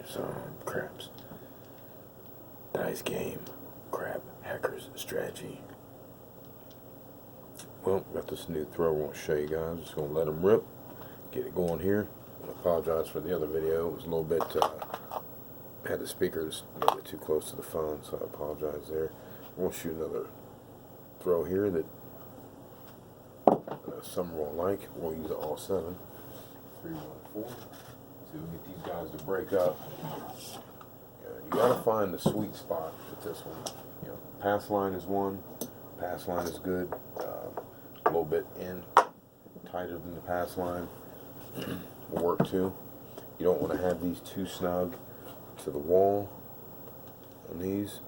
some craps. Dice game, crap, hackers, strategy. Well, got this new throw I want to show you guys. Just going to let them rip, get it going here. I apologize for the other video. It was a little bit, had the speakers a little bit too close to the phone, so I apologize there. We'll shoot another throw here that some won't like. We'll use all 7. 3, 1, 4. See if we can get these guys to break up. You gotta find the sweet spot with this one. You know, pass line is 1. Pass line is good. A little bit in, tighter than the pass line will work too. You don't want to have these too snug to the wall on these.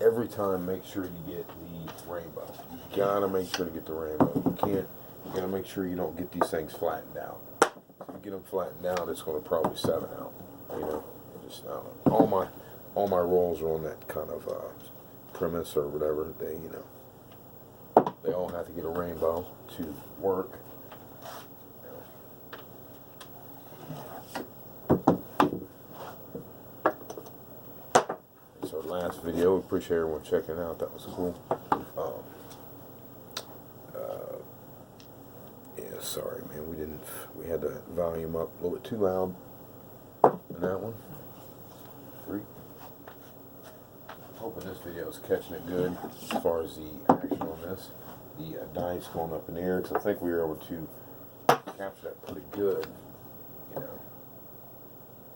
Every time, make sure you get the rainbow. You gotta make sure to get the rainbow. You gotta make sure you don't get these things flattened out. If you get them flattened out, it's gonna probably 7 out. You know, just all my rolls are on that kind of premise or whatever. They all have to get a rainbow to work. It's our last video. We appreciate everyone checking it out. That was cool. Yeah, sorry, man. We had the volume up a little bit too loud in that one. 3. Hoping this video is catching it good as far as the action on this. The dice going up in the air, because I think we were able to capture that pretty good. You know,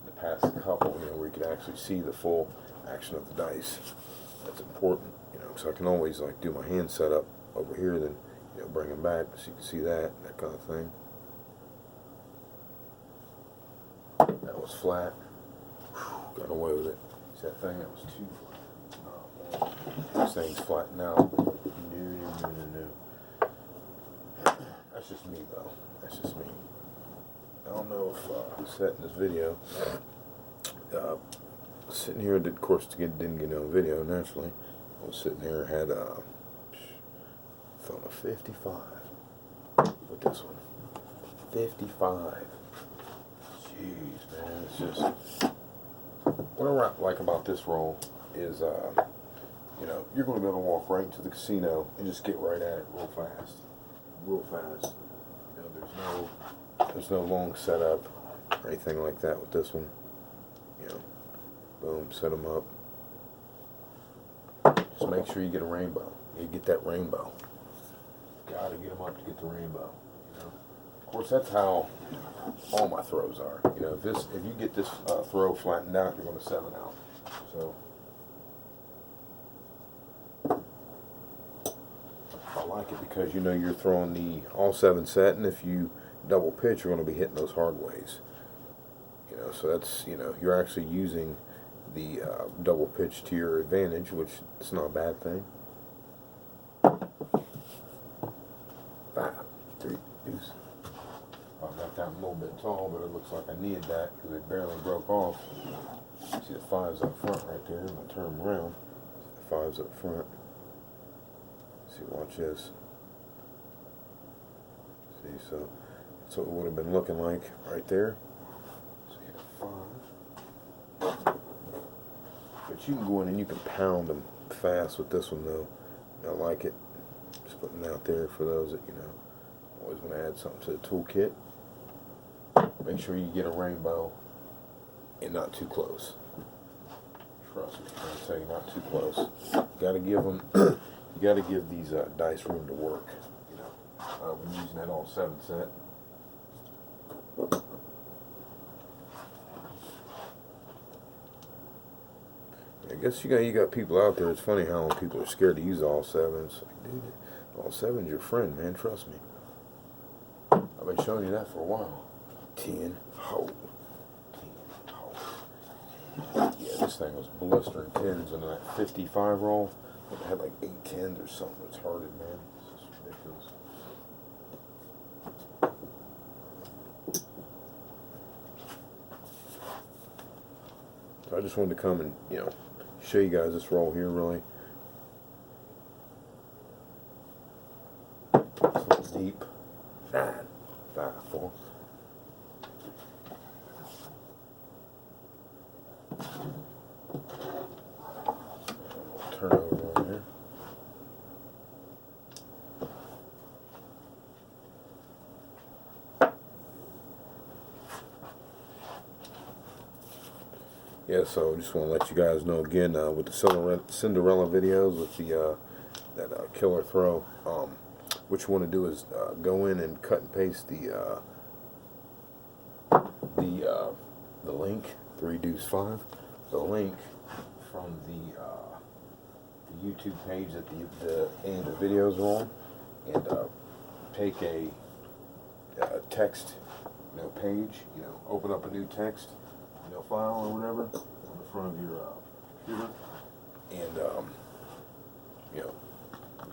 the past couple, where you could actually see the full action of the dice. That's important, because I can always like do my hand setup over here, then bring them back so you can see that kind of thing. That was flat. Whew, got away with it. See that thing? That was too flat. This thing's flattened out. No. That's just me, though. That's just me. I don't know if I'm setting this video. Sitting here, of course, didn't get no video naturally. I was sitting there, had phone a 55 with this one. 55. Jeez, man, it's just what I like about this roll is you're going to be able to walk right into the casino and just get right at it real fast. There's no long setup or anything like that with this one. Boom, set them up. Just make sure you get a rainbow. You get that rainbow. Gotta get them up to get the rainbow. Of course, that's how all my throws are. If you get this throw flattened out, you're going to 7 out. So I like it because you're throwing the all 7 set, and if you double pitch, you're going to be hitting those hard ways. So that's you're actually using the double pitch to your advantage, which is not a bad thing. 5, 3, deuce. I got that a little bit tall, but it looks like I needed that because it barely broke off. See the 5's up front right there. I'm going to turn them around. The 5's up front. See, watch this. See, so that's what it would have been looking like right there. So you have 5. But you can go in and you can pound them fast with this one, though. I like it. Just putting it out there for those that, always want to add something to the toolkit. Make sure you get a rainbow and not too close. Trust me, I'm tell you, not too close. You gotta give them, you gotta give these dice room to work. We're using that all 7 set. I guess you got people out there. It's funny how people are scared to use all 7s. It's like, dude, all 7's your friend, man. Trust me. I've been showing you that for a while. 10, hold. 10, hold. Yeah, this thing was blistering 10s, and that 55 roll, it had like 8 10s or something. It's hearted, man. It's just ridiculous. So I just wanted to come and, show you guys this roll here, really. It's deep. 9, 5, 4. Yeah, so just want to let you guys know again with the Cinderella videos with the that killer throw. What you want to do is go in and cut and paste the link 3 Deuce 5, the link from the YouTube page that the end of the videos are on, and take a text page, open up a new text file or whatever on the front of your computer, and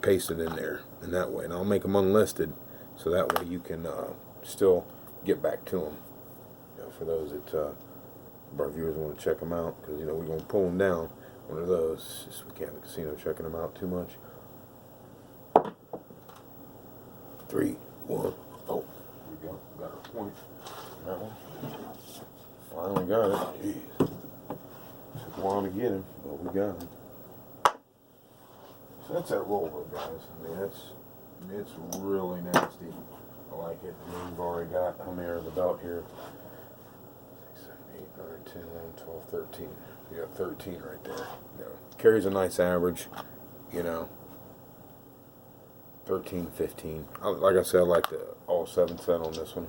paste it in there in that way. And I'll make them unlisted, so that way you can still get back to them. For those that our viewers want to check them out, because we're going to pull them down. One of those, just we can't have the casino checking them out too much. 3, 1, oh, here we go. Got our point. That one. Finally got it. Jeez. Took a while to get him, but we got him. So that's that roll though, guys. I mean, it's really nasty. I like it. I mean, we've already got, how many are in the belt here? 6, 7, 8, 9, 10, 11, 12, 13. You got 13 right there. Carries a nice average, 13, 15. Like I said, I like the all 7 set on this one.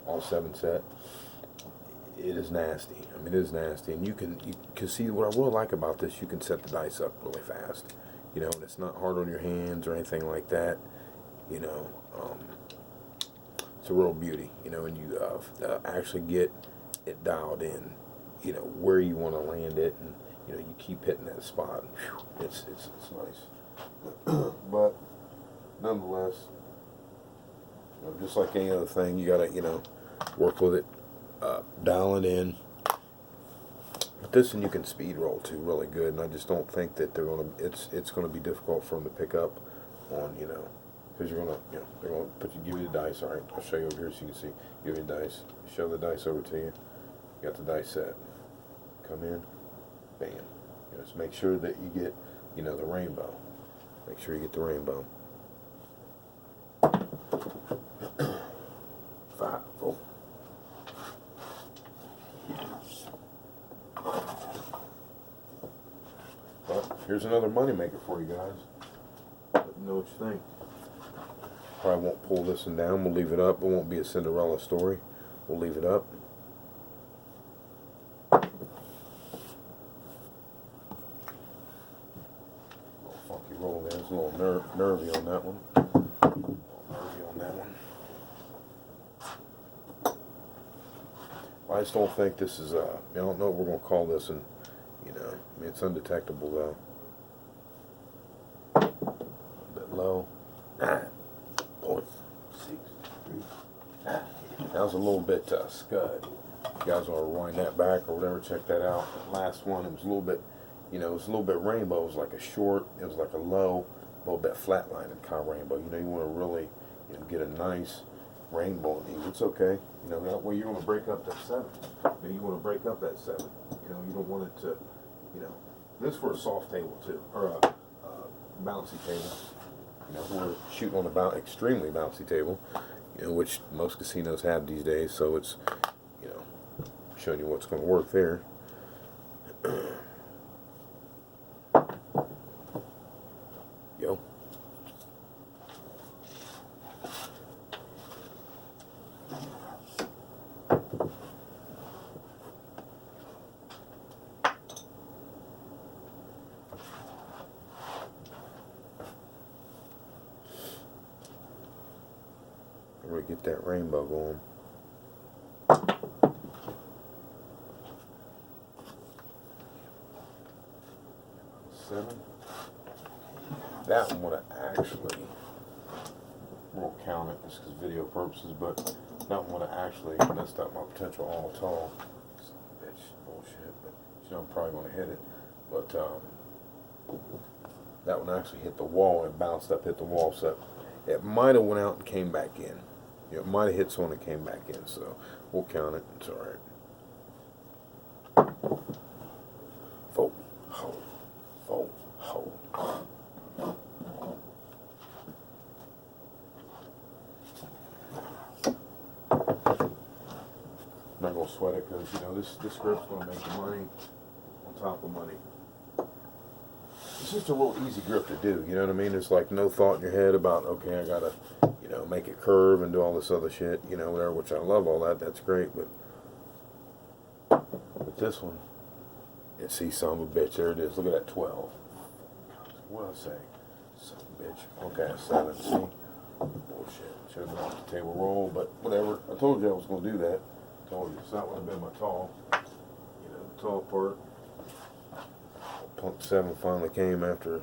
All 7 set. It is nasty. I mean, it is nasty. And you can see what I really like about this, you can set the dice up really fast. And it's not hard on your hands or anything like that. It's a real beauty, and you actually get it dialed in, where you want to land it, and you keep hitting that spot. Whew, it's nice. But nonetheless, just like any other thing, you gotta work with it, dial it in. But this one you can speed roll too really good, and I just don't think that it's gonna be difficult for them to pick up on, because you're gonna, they're gonna give you the dice. All right, I'll show you over here so you can see. Give you the dice. Show the dice over to you. You got the dice set. Come in, bam. Just make sure that you get, the rainbow. Make sure you get the rainbow. 5, 4. But here's another money maker for you guys. Let me know what you think. Probably won't pull this one down. We'll leave it up. It won't be a Cinderella story. We'll leave it up. Little funky roll there. It's a little nervy on that one. A little nervy on that one. I just don't think this is I don't know what we're going to call this, and I mean, it's undetectable though. A bit low. 9.63. That was a little bit scud. If you guys want to rewind that back or whatever, check that out. That last one, it was a little bit, it was a little bit rainbow. It was like a short, it was like a low, a little bit flatlining kind of rainbow. You want to really, get a nice rainbow in these. It's okay. That way you want to break up that 7. You want to break up that 7. You don't want it to, this for a soft table too, or a bouncy table. We're shooting on a extremely bouncy table, which most casinos have these days. So it's, showing you what's going to work there. Yo. We're going to get that rainbow going. That one would have actually, won't count it just because video purposes, but that one would have actually messed up my potential all tall. Bitch, bullshit, but I'm probably going to hit it. But that one actually hit the wall and bounced up, hit the wall, so it might have went out and came back in. It might have hit someone and came back in, so we'll count it. It's alright. Fold, hold, fold, hold. I'm not going to sweat it because, you know, this grip's going to make you money on top of money. It's just a real easy grip to do, you know what I mean? It's like no thought in your head about, okay, I got to, you know, make it curve and do all this other shit, you know, whatever, which I love all that. That's great, but this one, you see, son of a bitch, there it is. Look at that 12. What did I say? Son of a bitch. Okay, 7, see? Bullshit. Should have been off the table roll, but whatever. I told you I was going to do that. I told you. So that would have been my tall. You know, the tall part. Punk 7 finally came after,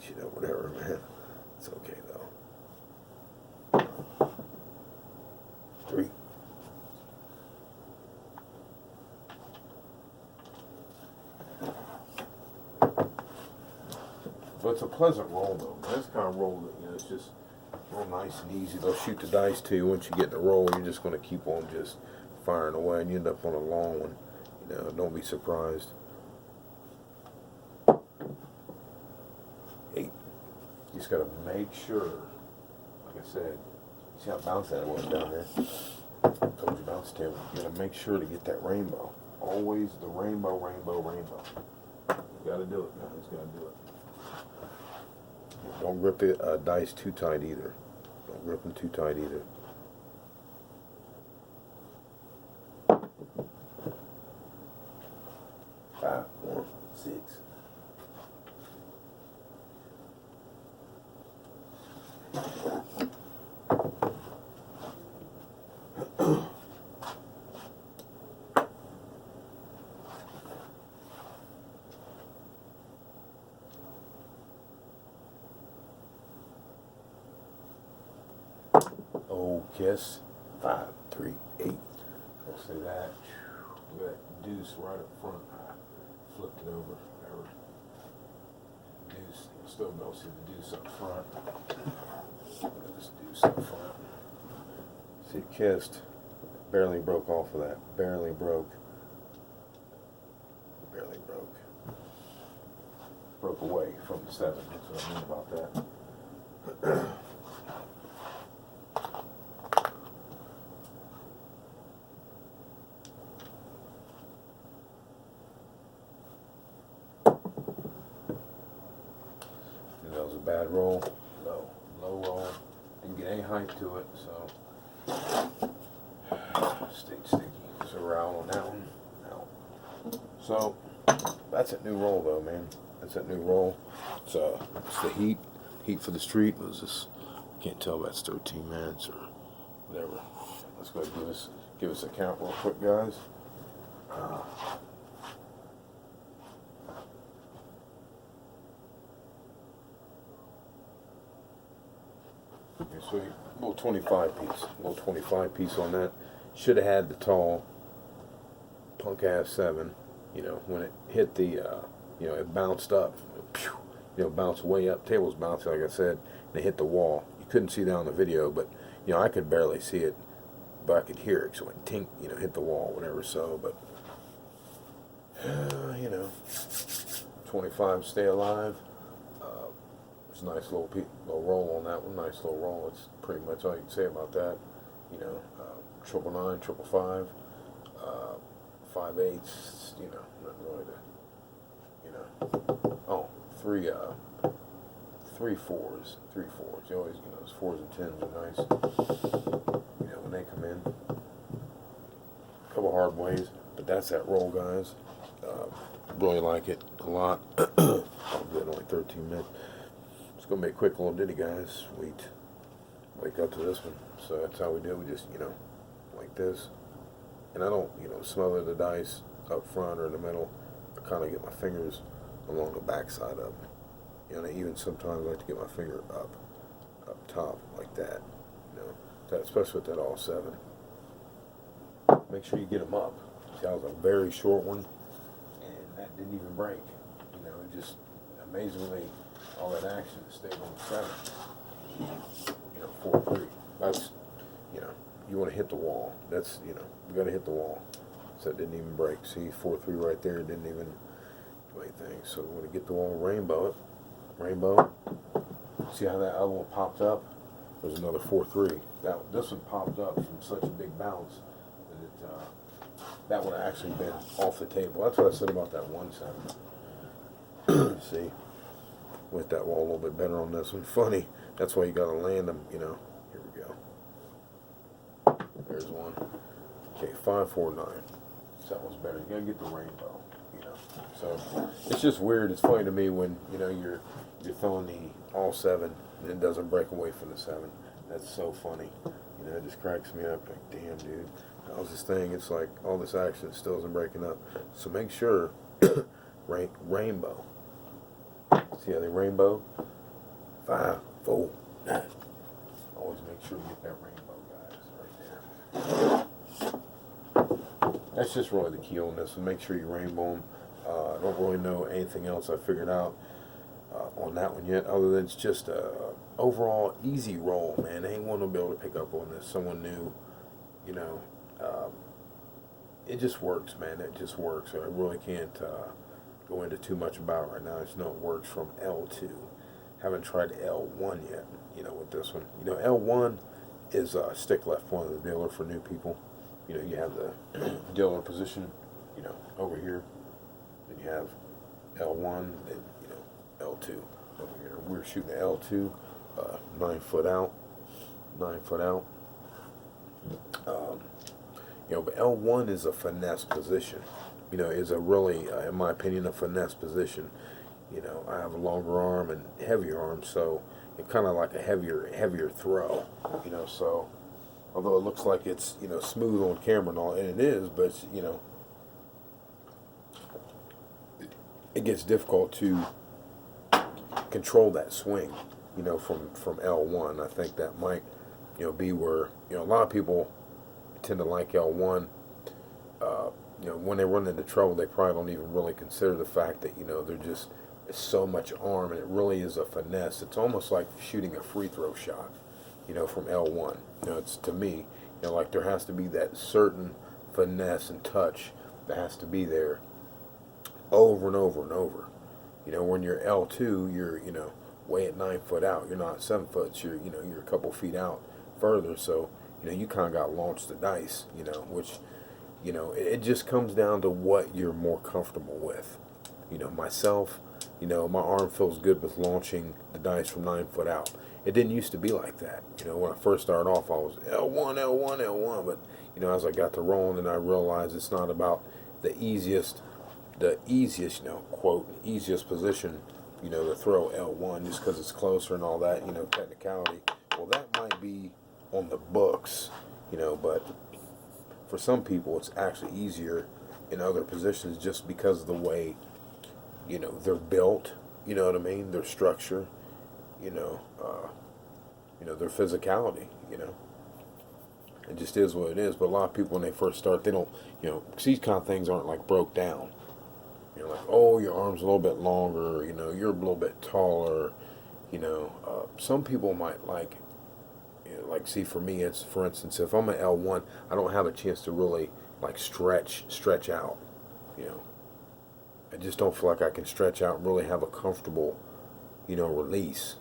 you know, whatever, man. It's okay, though. 3. But it's a pleasant roll, though. This kind of roll that, you know, it's just real nice and easy. They'll shoot the dice to you. Once you get in the roll, you're just going to keep on just firing away, and you end up on a long one. You know, don't be surprised. 8. You just got to make sure, like I said, see how bouncy that was down there? I told you bounce table. You got to make sure to get that rainbow. Always the rainbow, rainbow, rainbow. You got to do it, guys. Got to do it. Don't grip the dice too tight either. Don't grip them too tight either. Five, 1, 6. Oh, kiss. 5, 3, 8. I'll say that. Look at that deuce right up front. Flipped it over. Whatever. Deuce. You'll still be able to see the deuce up front. Look at this deuce up front. See, it kissed. Barely broke off of that. Barely broke. Barely broke. Broke away from the 7. That's what I mean about that. That was a bad roll. Low roll. Didn't get any height to it, so stayed sticky. So we're out on that one. Out. So that's a new roll, though, man. That's a new roll. It's the heat. Heat for the street was this. Can't tell if that's 13 minutes or whatever. Let's go ahead and give us a count real quick, guys. So a little 25 piece. A little 25 piece on that. Should have had the tall punk ass 7. You know, when it hit the, you know, it bounced up. You know, bounced way up. Table's bouncing, like I said, and it hit the wall. You couldn't see that on the video, but, you know, I could barely see it, but I could hear it. So it went tink, you know, hit the wall, whatever. So, but, you know, 25 stay alive. It's a nice little roll on that one. Nice little roll. It's pretty much all you can say about that. You know, 999, 555, 5/8. You know, nothing really to, you know. Oh, 3 4s. 3 4s. You always, you know, those 4s and 10s are nice. You know, when they come in. A couple hard ways, but that's that roll, guys. Really like it a lot. I'm good, only 13 minutes. It's gonna be a quick little ditty, guys. Wake up to this one. So that's how we do it. We just, you know, like this. And I don't, you know, smother the dice up front or in the middle. I kind of get my fingers along the back side of it. You know, and I even sometimes like to get my finger up top like that. You know, that, especially with that all 7. Make sure you get them up. See, that was a very short one, and that didn't even break. You know, it just amazingly all that action stayed on 7. You know, 4-3. That's, you know, you want to hit the wall. That's, you know, you got to hit the wall. So it didn't even break. See, 4-3 right there. It didn't even do anything. So we want to get the wall, rainbow. See how that other one popped up? There's another 4-3. This one popped up from such a big bounce that that would have actually been off the table. That's what I said about that 1-7. See, with that wall a little bit better on this one. Funny, that's why you got to land them, you know. Here we go. There's one. Okay, 549. So that was better. You gotta get the rainbow, you know. So it's just weird. It's funny to me when, you know, you're throwing the all 7 and it doesn't break away from the 7. That's so funny. You know, it just cracks me up. Like, damn, dude. That was this thing. It's like all this action still isn't breaking up. So make sure rainbow. See how they rainbow? 5, 4, 9. Always make sure you get that rainbow, guys, right there. That's just really the key on this. And make sure you rainbow them. I don't really know anything else I figured out on that one yet, other than it's just a overall easy roll, man. Anyone will be able to pick up on this. Someone new, you know. It just works, man. It just works. I really can't go into too much about it right now. I just know it works from L2. Haven't tried L1 yet, you know, with this one. You know, L1 is stick left point of the dealer for new people. You know, you have the dealer position, you know, over here. Then you have L1, then, you know, L2 over here. We're shooting L2, 9 foot out, 9 foot out. You know, but L1 is a finesse position. You know, is a really, in my opinion, a finesse position. You know, I have a longer arm and heavier arm, so it's kind of like a heavier throw. You know, so although it looks like it's, you know, smooth on camera and all, and it is, but it's, you know, it gets difficult to control that swing. You know, from L1. I think that might, you know, be where, you know, a lot of people tend to like L1. You know, when they run into trouble, they probably don't even really consider the fact that, you know, they're just, it's so much arm, and it really is a finesse. It's almost like shooting a free throw shot, you know, from L1. You know, it's, to me, you know, like there has to be that certain finesse and touch that has to be there over and over and over. You know, when you're L2, you're, you know, way at 9 foot out. You're not 7 foot. You're, you know, you're a couple feet out further. So, you know, you kind of got to launch the dice, you know, which, you know, it just comes down to what you're more comfortable with. You know, myself, you know, my arm feels good with launching the dice from 9 foot out. It didn't used to be like that. You know, when I first started off, I was L1, L1, L1. But, you know, as I got to rolling, and I realized it's not about the easiest, you know, quote, easiest position, you know, to throw L1 just because it's closer and all that, you know, technicality. Well, that might be on the books, you know, but for some people it's actually easier in other positions just because of the way, you know, they're built, you know what I mean, their structure, you know, their physicality, you know. It just is what it is. But a lot of people, when they first start, they don't, you know, 'cause these kind of things aren't like broke down. You're like, oh, your arm's a little bit longer, you know, you're a little bit taller, you know. Some people might like, you know, like, see, for me, it's, for instance, if I'm an L1, I don't have a chance to really, like, stretch out, you know. I just don't feel like I can stretch out and really have a comfortable, you know, release.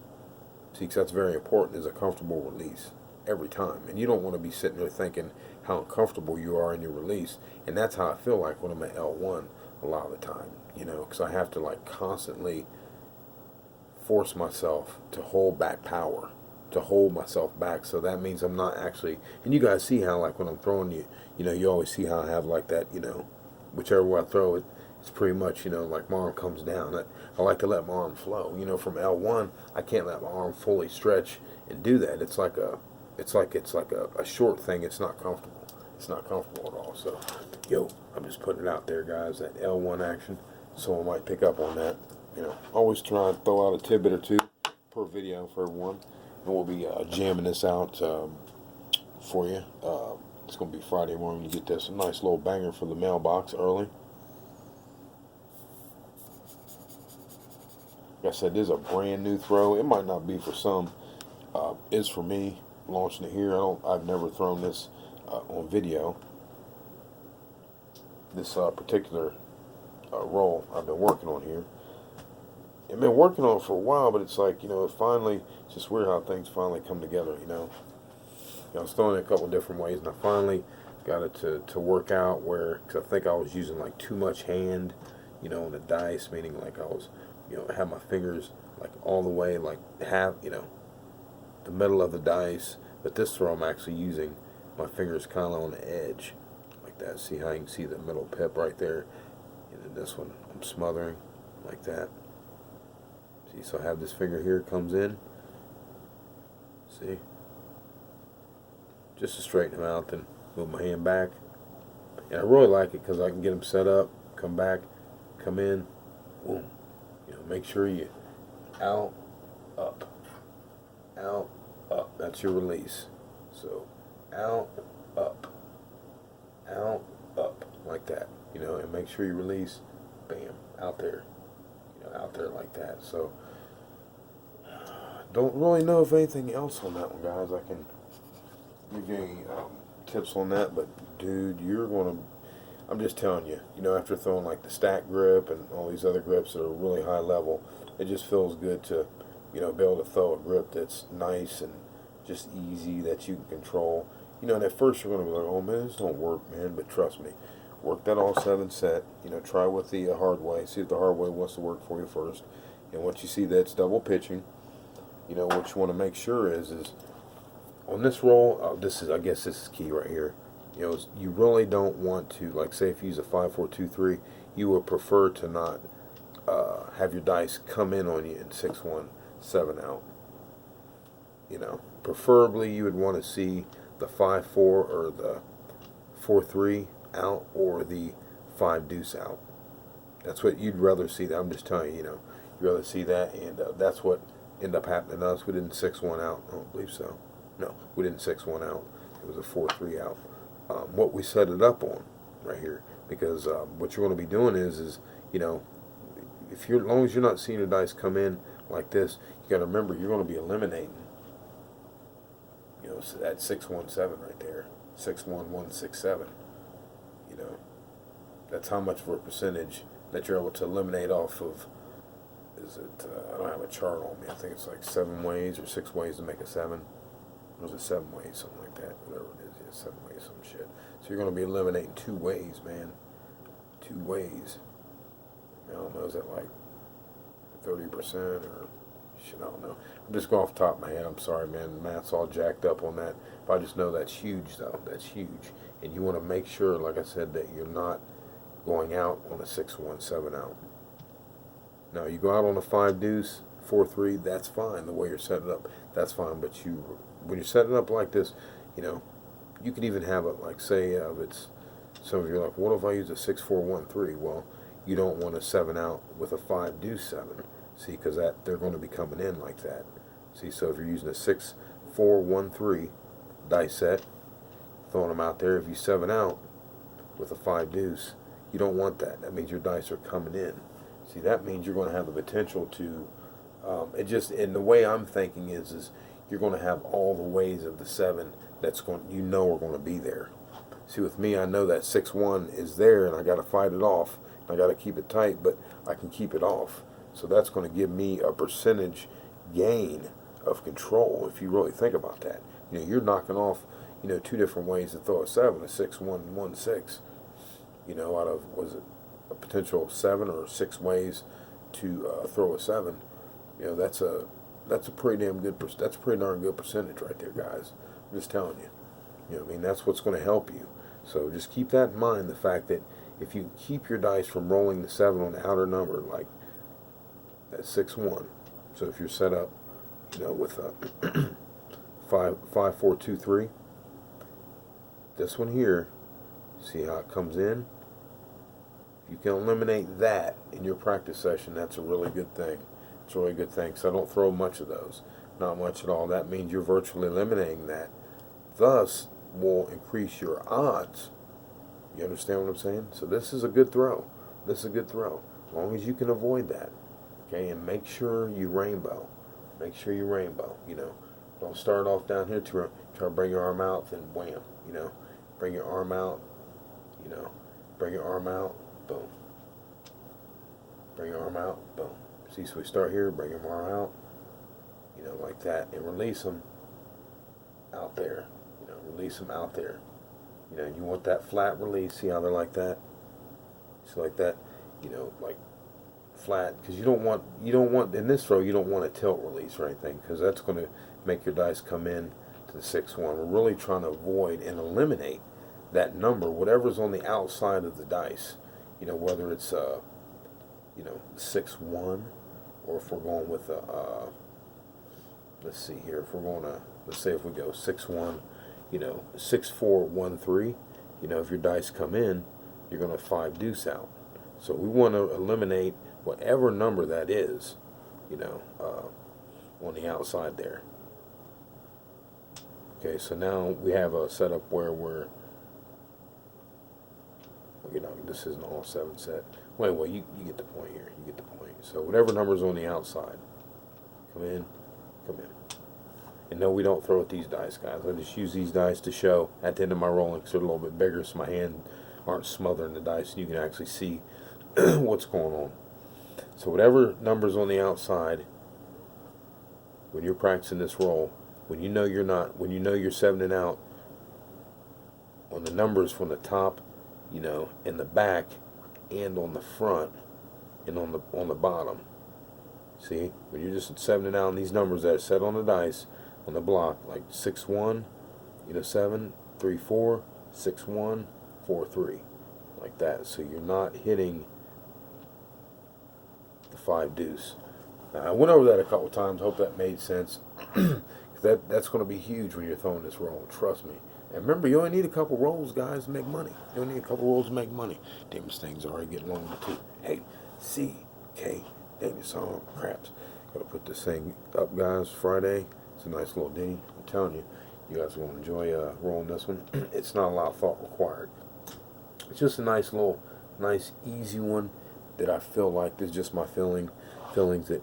See, 'cause that's very important, is a comfortable release every time. And you don't want to be sitting there thinking how uncomfortable you are in your release. And that's how I feel like when I'm at L1 a lot of the time, you know, because I have to, like, constantly force myself to hold back power, to hold myself back. So that means I'm not actually, and you guys see how, like, when I'm throwing, you know, you always see how I have, like, that, you know, whichever way I throw it, it's pretty much, you know, like my arm comes down. I like to let my arm flow. You know, from L1, I can't let my arm fully stretch and do that. It's like a short thing. It's not comfortable. It's not comfortable at all. So, yo, I'm just putting it out there, guys, that L1 action. Someone might pick up on that. You know, always try and throw out a tidbit or two per video for everyone. And we'll be jamming this out for you. It's going to be Friday morning when you get this. A nice little banger for the mailbox early. Like I said, this is a brand new throw. It might not be for some. It's for me, launching it here. I've never thrown this on video. This particular roll I've been working on here. I've been working on it for a while, but it's like, you know, finally, it's just weird how things finally come together, you know. I was throwing it a couple different ways, and I finally got it to work out where, because I think I was using like too much hand, on the dice, meaning like I was, have my fingers like all the way, like half, the middle of the dice. But this throw, I'm actually using my fingers kind of on the edge, like that. See how you can see the middle pip right there? And then this one, I'm smothering like that. See, so I have this finger here, comes in. See? Just to straighten them out, then move my hand back. And I really like it because I can get them set up, come back, come in, boom. Make sure you out, up, out, up. That's your release. So out, up, like that. And make sure you release, bam, out there. Out there like that. So don't really know if anything else on that one, guys. I can give you any tips on that, but dude, I'm just telling you, after throwing like the stack grip and all these other grips that are really high level, it just feels good to, be able to throw a grip that's nice and just easy that you can control. And at first you're going to be like, oh man, this don't work, man, but trust me, work that all 7 set, try with the hard way, see if the hard way wants to work for you first. And once you see that it's double pitching, what you want to make sure is on this roll, I guess this is key right here. You really don't want to, like, say if you use a 5-4-2-3, you would prefer to not have your dice come in on you in 6-1, 7 out. Preferably you would want to see the 5-4 or the 4-3 out or the 5 deuce out. That's what you'd rather see. I'm just telling you, you'd rather see that, and that's what ended up happening to us. We didn't 6-1 out. I don't believe so. No, we didn't 6-1 out. It was a 4-3 out. What we set it up on right here, because what you're going to be doing is as long as you're not seeing your dice come in like this, you got to remember you're going to be eliminating. So that 6-1-7 right there, 6-1-1-6-7. That's how much of a percentage that you're able to eliminate off of. Is it? I don't have a chart on me. I think it's like 7 ways or 6 ways to make a 7. Or is it 7 ways, something like that? Whatever it is, yeah, 7 ways, some shit. So you're going to be eliminating 2 ways, man. 2 ways. I don't know, is that like 30% or shit? I don't know. I'm just going off the top of my head. I'm sorry, man. The math's all jacked up on that. But I just know that's huge, though. That's huge. And you want to make sure, like I said, that you're not going out on a 6-1-7 out. Now, you go out on a 5 deuce, 4-3, that's fine. The way you're setting it up, that's fine. But when you're setting it up like this, you can even have it like, say, it's some of you are like, what if I use a 6-4-1-3? Well, you don't want a 7 out with a 5 deuce 7. See, because they're going to be coming in like that. See, so if you're using a 6-4-1-3 dice set, throwing them out there, if you 7 out with a 5 deuce, you don't want that. That means your dice are coming in. See, that means you're going to have the potential to, and the way I'm thinking is you're going to have all the ways of the 7 that's going, are going to be there. See, with me, I know that 6-1 is there, and I got to fight it off. I got to keep it tight, but I can keep it off. So that's going to give me a percentage gain of control if you really think about that. You're knocking off, 2 different ways to throw a 7, a 6-1-1-6. Out of, was it a potential 7 or 6 ways to throw a 7? That's a pretty damn good. That's a pretty darn good percentage right there, guys. I'm just telling you. That's what's going to help you. So just keep that in mind. The fact that if you keep your dice from rolling the 7 on the outer number, like that 6-1. So if you're set up, with a 5-4-2-3, this one here, see how it comes in? You can eliminate that in your practice session. That's a really good thing. It's a really good thing because I don't throw much of those. Not much at all. That means you're virtually eliminating that. Thus, will increase your odds. You understand what I'm saying? So this is a good throw. This is a good throw. As long as you can avoid that. Okay, and make sure you rainbow. Make sure you rainbow. Don't start off down here try to bring your arm out and wham. Bring your arm out. Bring your arm out. Boom. Bring your arm out. Boom. See, so we start here, bring your arm out, like that, and release them out there. Release them out there. You know, you want that flat release. See how they're like that? So like that, you know, like flat, because you don't want in this throw, you don't want a tilt release or anything, because that's going to make your dice come in to the 6-1. We're really trying to avoid and eliminate that number, whatever's on the outside of the dice. You know, whether it's you know, 6-1, or if we're going with a let's see here, if we're going to, let's say if we go 6-1, you know, 6-4-1-3, you know, if your dice come in, you're going to 5 deuce out. So we want to eliminate whatever number that is, you know, on the outside there. Okay, so now we have a setup where we're, you know, this is an all 7 set. Well, anyway, you get the point here. You get the point. So whatever number's on the outside, come in, come in. And no, we don't throw at these dice, guys. I just use these dice to show at the end of my rolling, because they're a little bit bigger, so my hand aren't smothering the dice, and you can actually see what's going on. So whatever number's on the outside, when you're practicing this roll, when you know you're not, when you know you're 7ing out, on the numbers from the top, you know, in the back, and on the front, and on the bottom. See, when you're just 7ing out on these numbers that are set on the dice, on the block, like 6-1, you know, 7, 3-4, 6-1, 4-3, like that. So you're not hitting the 5 deuce. Now, I went over that a couple times. Hope that made sense. That's going to be huge when you're throwing this roll. Trust me. And remember, you only need a couple rolls, guys, to make money. You only need a couple rolls to make money. Damn, this thing's already getting longer too. Hey, C.K. Davis on craps. Gotta put this thing up, guys. Friday. It's a nice little ditty. I'm telling you, you guys are going to enjoy rolling this one. It's not a lot of thought required. It's just a nice little, nice, easy one that I feel like is just my feelings that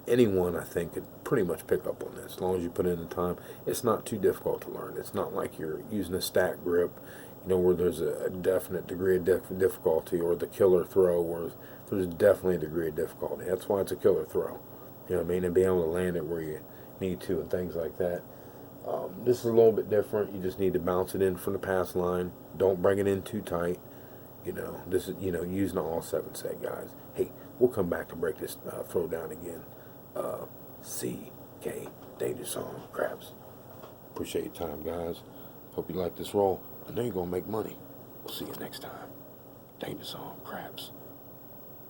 anyone, I think, could pretty much pick up on this. As long as you put in the time, it's not too difficult to learn. It's not like you're using a stack grip, you know, where there's a definite degree of difficulty, or the killer throw, where there's definitely a degree of difficulty. That's why it's a killer throw. You know what I mean? And being able to land it where you need to and things like that. This is a little bit different. You just need to bounce it in from the pass line. Don't bring it in too tight. You know, this is, you know, using the all 7 set, guys. Hey, we'll come back to break this throw down again. C.K. Dangerous on Craps. Appreciate your time, guys. Hope you like this roll. I know you're going to make money. We'll see you next time. Dangerous on Craps.